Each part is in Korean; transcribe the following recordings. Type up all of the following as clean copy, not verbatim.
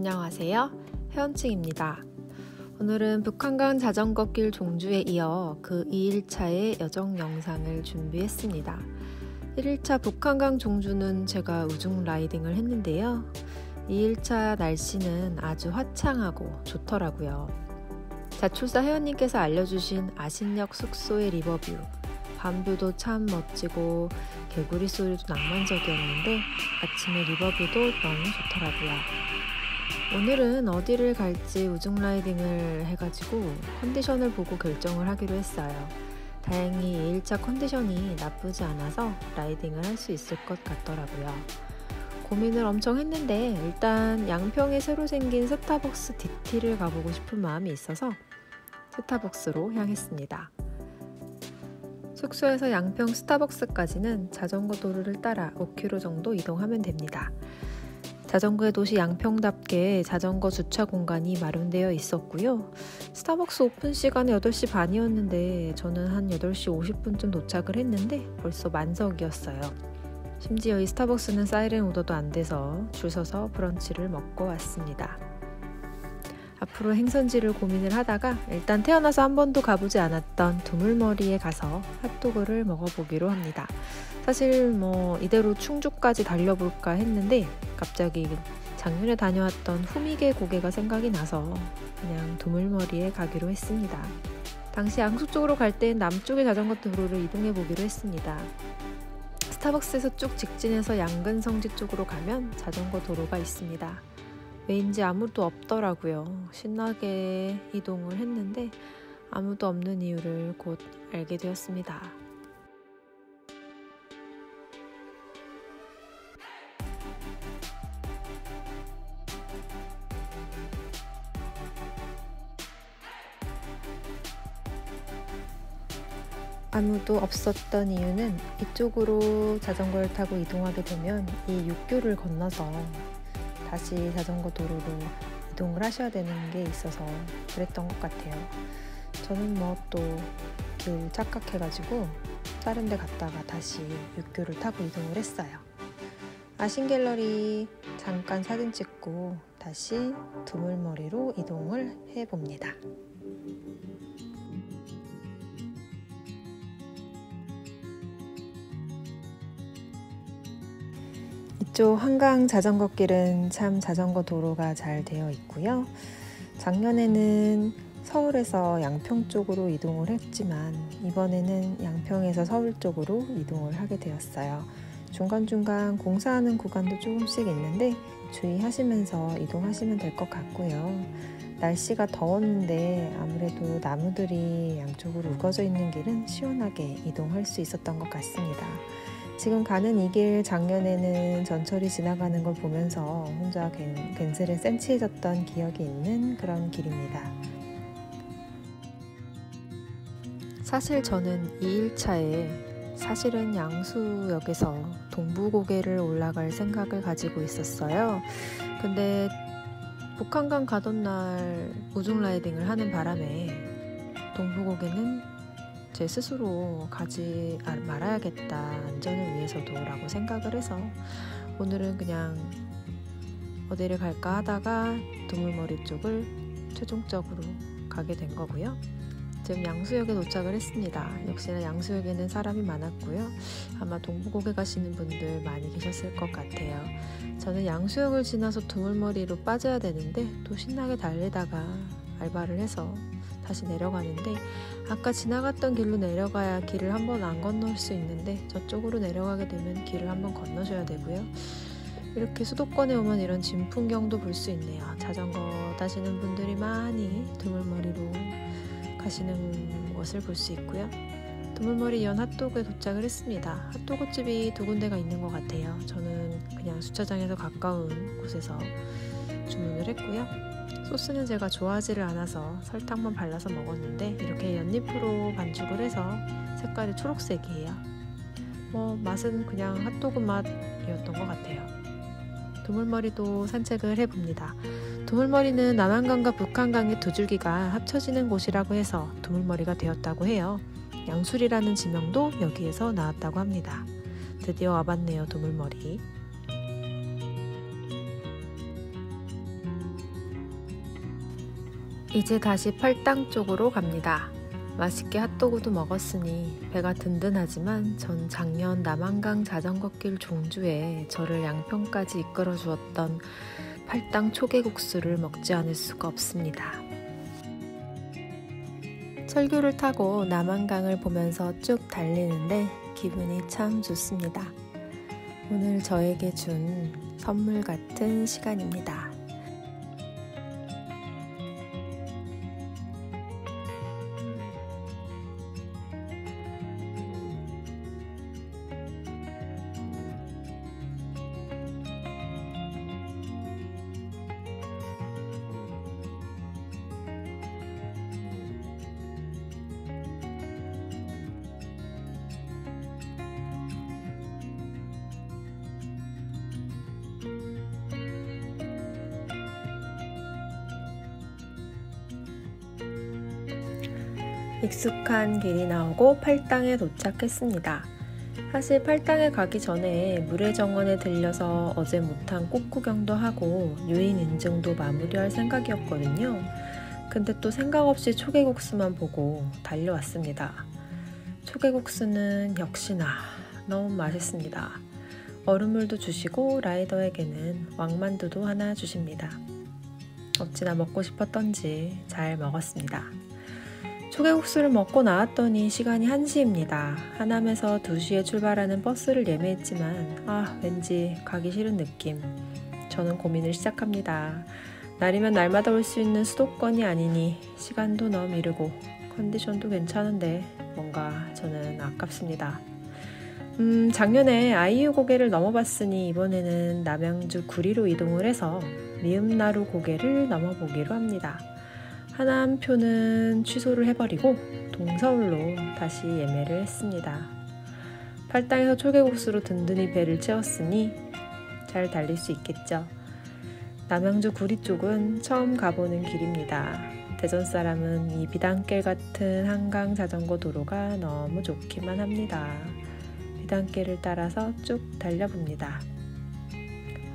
안녕하세요. 혜원칭입니다. 오늘은 북한강 자전거길 종주에 이어 그 2일차의 여정 영상을 준비했습니다. 1일차 북한강 종주는 제가 우중 라이딩을 했는데요. 2일차 날씨는 아주 화창하고 좋더라고요. 자출사 혜원님께서 알려주신 아신역 숙소의 리버뷰, 밤뷰도 참 멋지고 개구리 소리도 낭만적이었는데 아침에 리버뷰도 너무 좋더라고요. 오늘은 어디를 갈지 우중 라이딩을 해가지고 컨디션을 보고 결정을 하기로 했어요. 다행히 2일차 컨디션이 나쁘지 않아서 라이딩을 할 수 있을 것 같더라고요. 고민을 엄청 했는데 일단 양평에 새로 생긴 스타벅스 DT를 가보고 싶은 마음이 있어서 스타벅스로 향했습니다. 숙소에서 양평 스타벅스까지는 자전거 도로를 따라 5km 정도 이동하면 됩니다. 자전거의 도시 양평답게 자전거 주차 공간이 마련되어 있었고요. 스타벅스 오픈 시간은 8시 반이었는데 저는 한 8시 50분쯤 도착을 했는데 벌써 만석이었어요. 심지어 이 스타벅스는 사이렌 오더도 안 돼서 줄 서서 브런치를 먹고 왔습니다. 앞으로 행선지를 고민을 하다가 일단 태어나서 한 번도 가보지 않았던 두물머리에 가서 핫도그를 먹어보기로 합니다. 사실 이대로 충주까지 달려볼까 했는데 갑자기 작년에 다녀왔던 후미개 고개가 생각이 나서 그냥 두물머리에 가기로 했습니다. 당시 양수 쪽으로 갈 땐 남쪽의 자전거 도로를 이동해보기로 했습니다. 스타벅스에서 쭉 직진해서 양근성지 쪽으로 가면 자전거 도로가 있습니다. 왜인지 아무도 없더라고요. 신나게 이동을 했는데 아무도 없는 이유를 곧 알게 되었습니다. 아무도 없었던 이유는 이쪽으로 자전거를 타고 이동하게 되면 이 육교를 건너서 다시 자전거 도로로 이동을 하셔야 되는 게 있어서 그랬던 것 같아요. 저는 또 길 착각해가지고 다른 데 갔다가 다시 육교를 타고 이동을 했어요. 아신갤러리 잠깐 사진 찍고 다시 두물머리로 이동을 해봅니다. 이쪽 한강 자전거길은 참 자전거 도로가 잘 되어 있고요. 작년에는 서울에서 양평 쪽으로 이동을 했지만 이번에는 양평에서 서울 쪽으로 이동을 하게 되었어요. 중간중간 공사하는 구간도 조금씩 있는데 주의하시면서 이동하시면 될 것 같고요. 날씨가 더웠는데 아무래도 나무들이 양쪽으로 우거져 있는 길은 시원하게 이동할 수 있었던 것 같습니다. 지금 가는 이 길 작년에는 전철이 지나가는 걸 보면서 혼자 괜스레 센치해졌던 기억이 있는 그런 길입니다. 사실 저는 2일차에 사실은 양수역에서 동부고개를 올라갈 생각을 가지고 있었어요. 근데 북한강 가던 날 우중 라이딩을 하는 바람에 동부고개는 제 스스로 가지 말아야겠다, 안전을 위해서도 라고 생각을 해서 오늘은 그냥 어디를 갈까 하다가 두물머리 쪽을 최종적으로 가게 된 거고요. 지금 양수역에 도착을 했습니다. 역시나 양수역에는 사람이 많았고요. 아마 동부고개 가시는 분들 많이 계셨을 것 같아요. 저는 양수역을 지나서 두물머리로 빠져야 되는데 또 신나게 달리다가 알바를 해서 다시 내려가는데 아까 지나갔던 길로 내려가야 길을 한번 안 건널 수 있는데 저쪽으로 내려가게 되면 길을 한번 건너셔야 되고요. 이렇게 수도권에 오면 이런 진풍경도 볼 수 있네요. 자전거 타시는 분들이 많이 두물머리로 가시는 것을 볼 수 있고요. 두물머리 이연 핫도그에 도착을 했습니다. 핫도그집이 2군데가 있는 것 같아요. 저는 그냥 주차장에서 가까운 곳에서 주문을 했고요. 소스는 제가 좋아하지를 않아서 설탕만 발라서 먹었는데 이렇게 연잎으로 반죽을 해서 색깔이 초록색이에요. 맛은 그냥 핫도그 맛이었던 것 같아요. 두물머리도 산책을 해봅니다. 두물머리는 남한강과 북한강의 두 줄기가 합쳐지는 곳이라고 해서 두물머리가 되었다고 해요. 양술이라는 지명도 여기에서 나왔다고 합니다. 드디어 와봤네요, 두물머리. 이제 다시 팔당 쪽으로 갑니다. 맛있게 핫도그도 먹었으니 배가 든든하지만 전 작년 남한강 자전거길 종주에 저를 양평까지 이끌어 주었던 팔당 초계국수를 먹지 않을 수가 없습니다. 철교를 타고 남한강을 보면서 쭉 달리는데 기분이 참 좋습니다. 오늘 저에게 준 선물 같은 시간입니다. 익숙한 길이 나오고 팔당에 도착했습니다. 사실 팔당에 가기 전에 물회정원에 들려서 어제 못한 꽃구경도 하고 유인 인증도 마무리할 생각이었거든요. 근데 또 생각 없이 초계국수만 보고 달려왔습니다. 초계국수는 역시나 너무 맛있습니다. 얼음물도 주시고 라이더에게는 왕만두도 하나 주십니다. 어찌나 먹고 싶었던지 잘 먹었습니다. 초계국수를 먹고 나왔더니 시간이 1시입니다. 하남에서 2시에 출발하는 버스를 예매했지만 왠지 가기 싫은 느낌. 저는 고민을 시작합니다. 날이면 날마다 올 수 있는 수도권이 아니니 시간도 너무 이르고 컨디션도 괜찮은데 뭔가 저는 아깝습니다. 작년에 아이유 고개를 넘어봤으니 이번에는 남양주 구리로 이동을 해서 미음나루 고개를 넘어보기로 합니다. 하남표는 취소를 해버리고 동서울로 다시 예매를 했습니다. 팔당에서 초계국수로 든든히 배를 채웠으니 잘 달릴 수 있겠죠. 남양주 구리 쪽은 처음 가보는 길입니다. 대전 사람은 이 비단길 같은 한강 자전거 도로가 너무 좋기만 합니다. 비단길을 따라서 쭉 달려봅니다.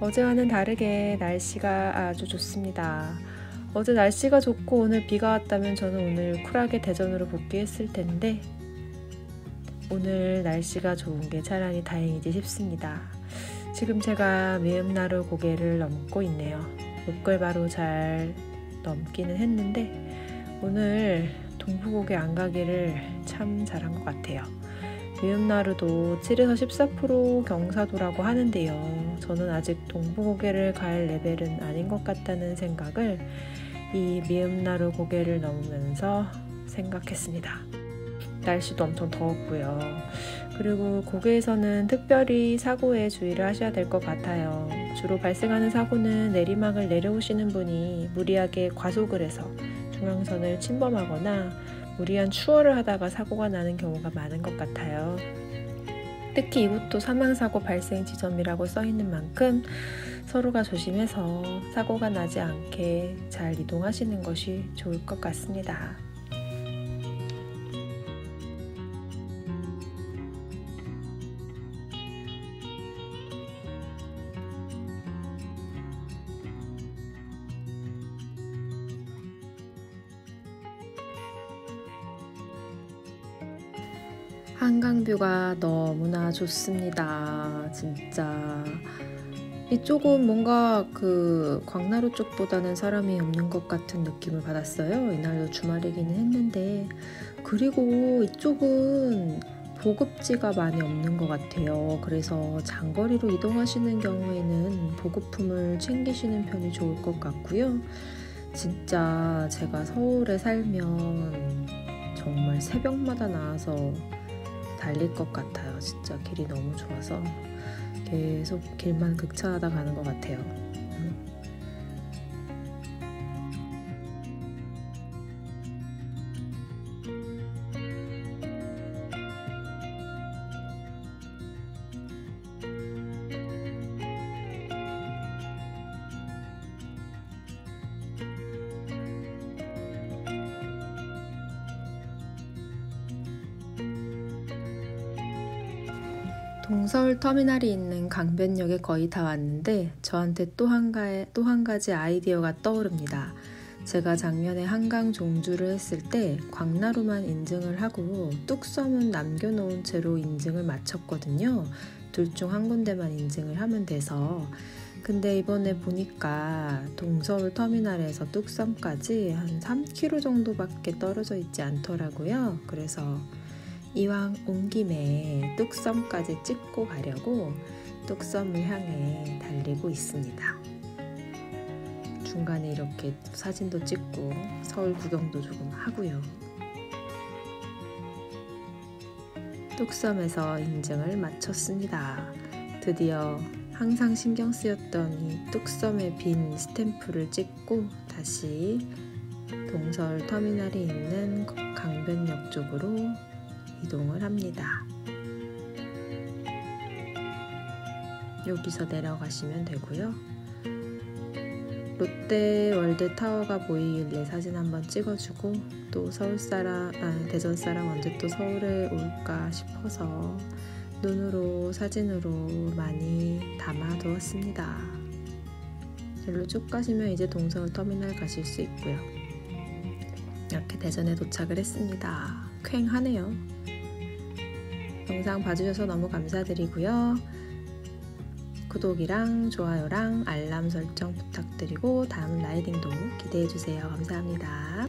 어제와는 다르게 날씨가 아주 좋습니다. 어제 날씨가 좋고 오늘 비가 왔다면 저는 오늘 쿨하게 대전으로 복귀했을 텐데 오늘 날씨가 좋은 게 차라리 다행이지 싶습니다. 지금 제가 미음나루 고개를 넘고 있네요. 목걸바로 잘 넘기는 했는데 오늘 동부고개 안 가기를 참 잘한 것 같아요. 미음나루도 7에서 14% 경사도라고 하는데요. 저는 아직 동부고개를 갈 레벨은 아닌 것 같다는 생각을 이 미음나루 고개를 넘으면서 생각했습니다. 날씨도 엄청 더웠고요. 그리고 고개에서는 특별히 사고에 주의를 하셔야 될 것 같아요. 주로 발생하는 사고는 내리막을 내려오시는 분이 무리하게 과속을 해서 중앙선을 침범하거나 무리한 추월을 하다가 사고가 나는 경우가 많은 것 같아요. 특히 이곳도 사망사고 발생 지점이라고 써있는 만큼 서로가 조심해서 사고가 나지 않게 잘 이동하시는 것이 좋을 것 같습니다. 한강뷰가 너무나 좋습니다. 진짜 이쪽은 뭔가 그 광나루 쪽보다는 사람이 없는 것 같은 느낌을 받았어요. 이날도 주말이기는 했는데 그리고 이쪽은 보급지가 많이 없는 것 같아요. 그래서 장거리로 이동하시는 경우에는 보급품을 챙기시는 편이 좋을 것 같고요. 진짜 제가 서울에 살면 정말 새벽마다 나와서 달릴 것 같아요. 진짜 길이 너무 좋아서 계속 길만 극찬하다 가는 것 같아요. 동서울 터미널이 있는 강변역에 거의 다 왔는데 저한테 또 한 가지 아이디어가 떠오릅니다. 제가 작년에 한강 종주를 했을 때 광나루만 인증을 하고 뚝섬은 남겨놓은 채로 인증을 마쳤거든요. 둘 중 한 군데만 인증을 하면 돼서. 근데 이번에 보니까 동서울 터미널에서 뚝섬까지 한 3km 정도밖에 떨어져 있지 않더라고요. 그래서 이왕 온 김에 뚝섬까지 찍고 가려고 뚝섬을 향해 달리고 있습니다. 중간에 이렇게 사진도 찍고 서울 구경도 조금 하고요. 뚝섬에서 인증을 마쳤습니다. 드디어 항상 신경 쓰였던 이 뚝섬의 빈 스탬프를 찍고 다시 동서울 터미널이 있는 강변역 쪽으로 이동을 합니다. 여기서 내려가시면 되고요. 롯데월드타워가 보이길래 사진 한번 찍어주고 또 대전 사람 언제 또 서울에 올까 싶어서 눈으로 사진으로 많이 담아두었습니다. 일로 쭉 가시면 이제 동서울 터미널 가실 수 있고요. 이렇게 대전에 도착을 했습니다. 쾌하네요. 영상 봐주셔서 너무 감사드리고요. 구독이랑 좋아요랑 알람 설정 부탁드리고 다음 라이딩도 기대해주세요. 감사합니다.